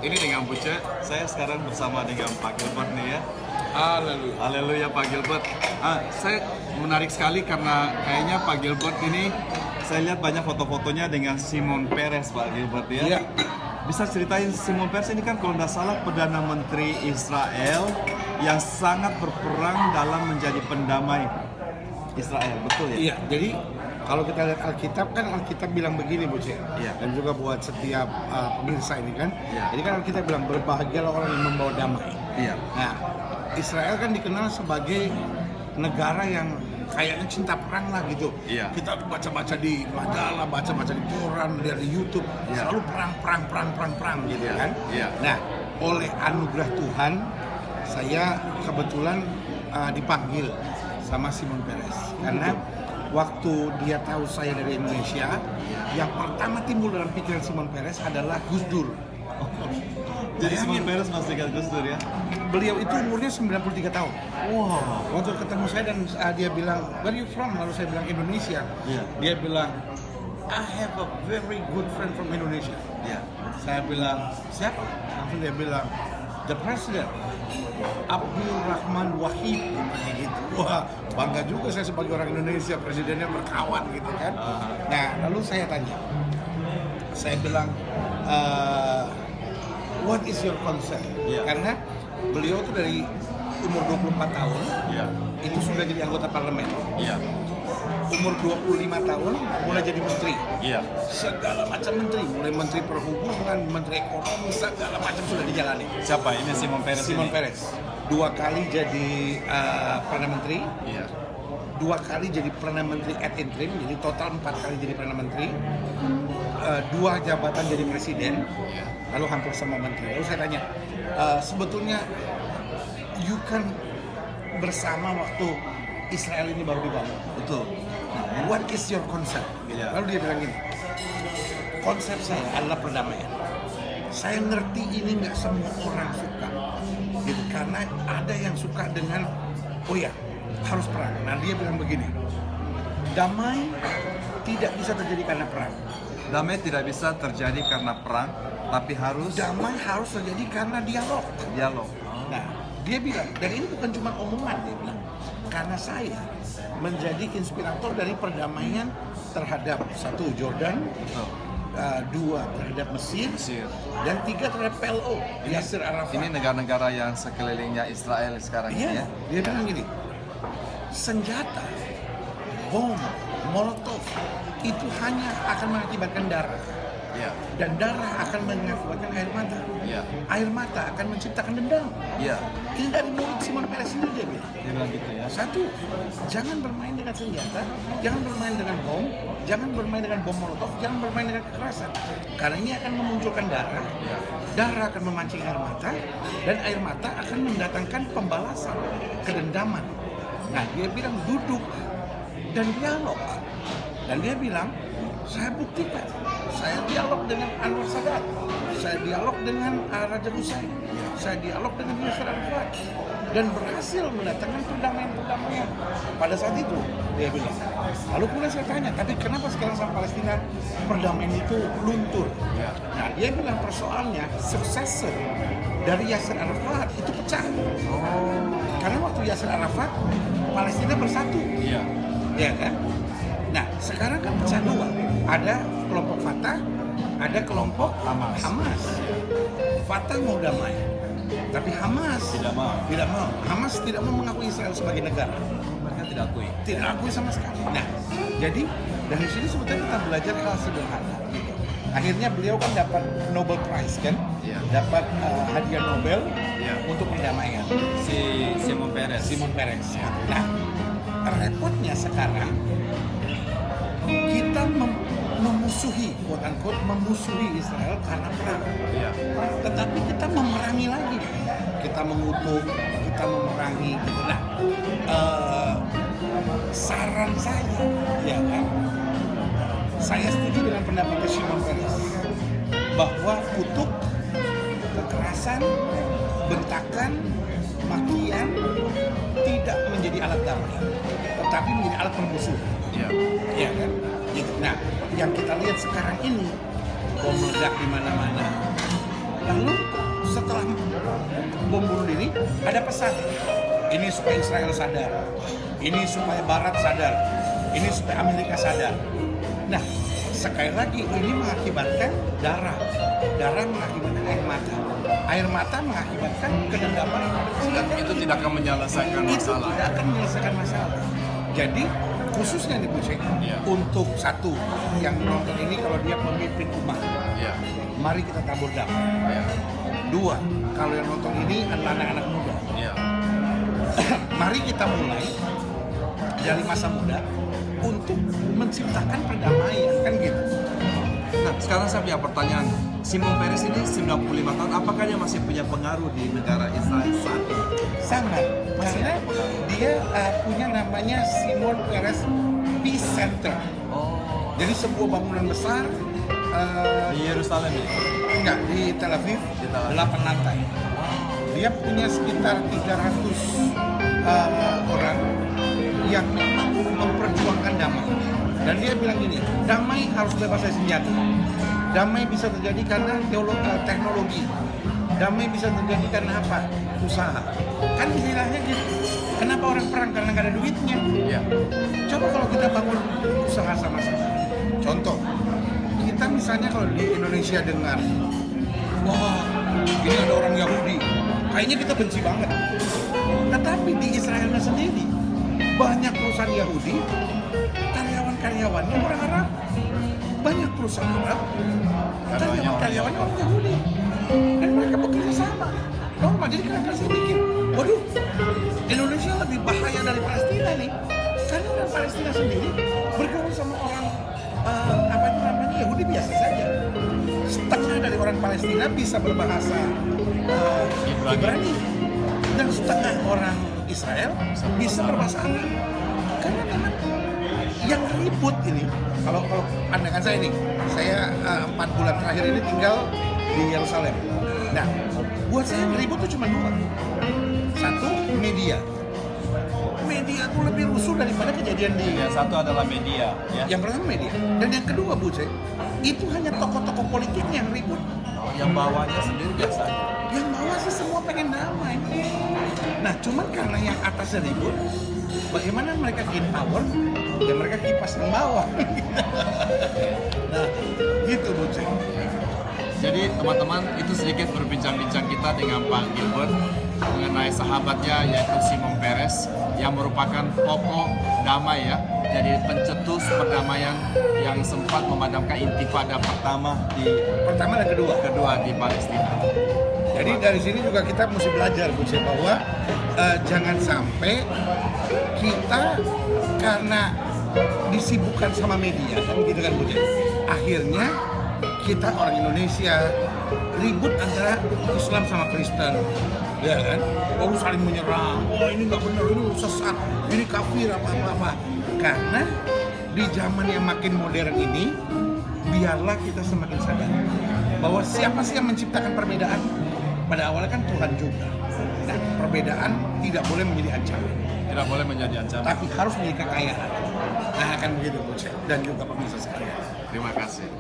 ini dengan Buce. Saya sekarang bersama dengan Pak Gilbert nih ya. Haleluya. Haleluya Pak Gilbert. Saya menarik sekali karena kayaknya Pak Gilbert ini saya lihat banyak foto-fotonya dengan Shimon Peres Pak Gilbert ya. Iya. Bisa ceritain Shimon Peres ini kan kalau tidak salah Perdana Menteri Israel yang sangat berperang dalam menjadi pendamai Israel, betul ya? Iya, jadi kalau kita lihat Alkitab kan Alkitab bilang begini Bu Cek. Iya. Dan juga buat setiap pemirsa ini kan. Iya. Jadi kan Alkitab bilang berbahagialah orang yang membawa damai. Iya. Nah, Israel kan dikenal sebagai negara yang kayaknya cinta perang lah gitu. Iya. Kita baca-baca di majalah, baca-baca di koran, lihat di YouTube, Iya. selalu perang gitu Iya. kan. Iya. Nah, oleh anugerah Tuhan, saya kebetulan dipanggil sama Shimon Peres karena waktu dia tahu saya dari Indonesia, yang pertama timbul dalam pikiran Shimon Peres adalah Gus Dur. Jadi Shimon Peres masih ingat Gus Dur ya? Beliau itu umurnya 93 tahun. Wow. Waktu ketemu saya dan dia bilang, "Where you from?" Lalu saya bilang Indonesia. Iya. Dia bilang, "I have a very good friend from Indonesia." Iya. Saya bilang, "Siapa?" Langsung dia bilang, "The President, Abdul Rahman Wahid." Kayak gitu. Wah, bangga juga saya sebagai orang Indonesia, presidennya berkawan gitu kan. Nah, lalu saya tanya. Saya bilang, "What is your concern?" Iya. Karena beliau tuh dari umur 24 tahun Iya. itu sudah jadi anggota parlemen. Iya. Umur 25 tahun mulai jadi menteri. Iya. Segala macam menteri, mulai menteri perhubungan, menteri ekonomi, segala macam sudah dijalani. Siapa ini Shimon Peres? Shimon ini? Peres 2 kali jadi perdana menteri, Iya. 2 kali jadi perdana menteri ad interim, jadi total 4 kali jadi perdana menteri, 2 jabatan jadi presiden, Iya. lalu hampir semua menteri. Lalu saya tanya, sebetulnya you kan bersama waktu Israel ini baru dibangun. Betul. What is your concept? Iya. Lalu dia bilang gini, konsep saya adalah perdamaian. Saya ngerti ini nggak semua orang suka, gitu. Karena ada yang suka dengan, oh ya harus perang. Nah dia bilang begini, damai tidak bisa terjadi karena perang. Damai tidak bisa terjadi karena perang, tapi harus Damai harus terjadi karena dialog. dialog. Nah, dia bilang, dan ini bukan cuma omongan, dia bilang, karena saya menjadi inspirator dari perdamaian terhadap 1 Jordan, Betul. 2 terhadap Mesir, Mesir. dan 3 terhadap PLO, Yasser Arafat. Ini negara-negara yang sekelilingnya Israel sekarang ini Iya, ya. dia bilang gini, senjata, bom, molotov, itu hanya akan mengakibatkan darah. Iya. Dan darah akan mengakibatkan air mata. Iya. Air mata akan menciptakan dendam. Iya. Ini dari mulut Shimon Peres sendiri dia bilang. Dia bilang gitu ya. 1, jangan bermain dengan senjata, jangan bermain dengan bom, jangan bermain dengan bom molotov, jangan bermain dengan kekerasan. Karena ini akan memunculkan darah, darah akan memancing air mata, dan air mata akan mendatangkan pembalasan, kedendaman. Nah, dia bilang duduk dan dialog. Dan dia bilang, saya buktikan, saya dialog dengan Anwar Sadat, saya dialog dengan Raja Hussein, saya dialog dengan Yasser Arafat, dan berhasil mendatangkan perdamaian. Pada saat itu, dia bilang. Lalu kemudian saya tanya, tapi kenapa sekarang sama Palestina perdamaian itu luntur? Nah, dia bilang persoalannya successor dari Yasser Arafat itu pecah. Karena waktu Yasser Arafat, Palestina bersatu. Iya. Ya kan? Nah, sekarang kan pecah 2. Ada kelompok Fatah, ada kelompok Hamas. Fatah mau damai, tapi Hamas Tidak mau. tidak mau. Hamas tidak mau mengakui Israel sebagai negara. Mereka tidak akui. Tidak akui sama sekali. Nah, jadi dari sini sebetulnya kita belajar hal sederhana. Gitu. Akhirnya beliau kan dapat Nobel Prize kan? Iya. Dapat hadiah Nobel Iya. untuk perdamaian. Si Shimon Peres. Shimon Peres. Nah, repotnya sekarang kita memusuhi, quote unquote, memusuhi Israel karena perang. Iya. Tetapi kita memerangi lagi. Kita mengutuk, kita memerangi. Gitu. Nah, saran saya, ya kan, saya setuju dengan pendapatnya Shimon Peres bahwa kutuk, kekerasan, bentakan, makian tidak menjadi alat damai, tetapi menjadi alat permusuhan. Iya. Iya kan? Gitu. Nah, yang kita lihat sekarang ini bom meledak di mana-mana. Lalu ada pesan. Ini supaya Israel sadar, ini supaya Barat sadar, ini supaya Amerika sadar. Nah, sekali lagi ini mengakibatkan darah mengakibatkan air mata mengakibatkan kedendaman. Dan itu tidak akan menyelesaikan masalah. Itu tidak akan menyelesaikan masalah. Jadi khususnya nih Bu Cek, untuk satu yang nonton ini kalau dia pemimpin umat, mari kita tabur damai. Dua, kalau yang nonton ini adalah anak-anak muda, mari kita mulai dari masa muda untuk menciptakan perdamaian, kan gitu. Nah, sekarang saya punya pertanyaan. Shimon Peres ini 95 tahun, apakah dia masih punya pengaruh di negara Israel saat ini? Sangat, karena dia punya namanya Shimon Peres Peace Center. Jadi sebuah bangunan besar Di Yerusalem ya? enggak, di Tel Aviv, 8 lantai. Dia punya sekitar 300 orang yang memang memperjuangkan damai. Dan dia bilang gini, damai harus bebas dari senjata. Damai bisa terjadi karena teknologi. Damai bisa terjadi karena apa? Usaha. Kan istilahnya gitu. Kenapa orang perang? Karena nggak ada duitnya. Coba kalau kita bangun usaha sama-sama. Contoh, kita misalnya kalau di Indonesia dengar, wah, ini ada orang Yahudi. Kayaknya kita benci banget. Tetapi di Israelnya sendiri, banyak perusahaan Yahudi, karyawannya orang Arab. Banyak perusahaan Arab, karyawannya orang Yahudi. Dan mereka bekerja sama. Normal, jadi kadang-kadang saya mikir, waduh, Indonesia lebih bahaya dari Palestina nih. Karena orang Palestina sendiri bergaul sama orang Yahudi biasa saja. Setengah dari orang Palestina bisa berbahasa Ibrani. Dan setengah orang Israel bisa berbahasa Arab. Karena memang yang ribut ini, kalau pandangan saya nih, saya 4 bulan terakhir ini tinggal di Yerusalem. Nah, buat saya yang ribut tuh cuma 2. Satu, media. Media tuh lebih rusuh daripada kejadian di. Yang satu adalah media. Ya. Yang pertama media. Dan yang kedua, Bu Cek, itu hanya tokoh-tokoh politiknya yang ribut. Yang bawahnya sendiri biasa aja. Yang bawah sih semua pengen damai. Nah, cuman karena yang atasnya ribut, bagaimana mereka gain power, ya mereka kipas yang bawah. Nah, gitu Bu Cek. Jadi teman-teman, itu sedikit berbincang-bincang kita dengan Pak Gilbert mengenai sahabatnya yaitu Shimon Peres yang merupakan tokoh damai ya. Jadi pencetus perdamaian yang sempat memadamkan intifada pertama dan kedua di Palestina. Jadi dari sini juga kita mesti belajar Bu Cek, bahwa jangan sampai kita karena disibukkan sama media kan gitu kan Bu Cek. Akhirnya kita orang Indonesia ribut antara Islam sama Kristen, ya kan? Oh, saling menyerang. Oh, ini nggak benar, ini sesat, ini kafir apa. Karena di zaman yang makin modern ini, biarlah kita semakin sadar bahwa siapa sih yang menciptakan perbedaan? Pada awalnya kan Tuhan juga. Nah, perbedaan tidak boleh menjadi ancaman. Tidak boleh menjadi ancaman. Tapi harus menjadi kekayaan. Nah, akan begitu Bu Cek dan juga pemirsa sekalian. Terima kasih.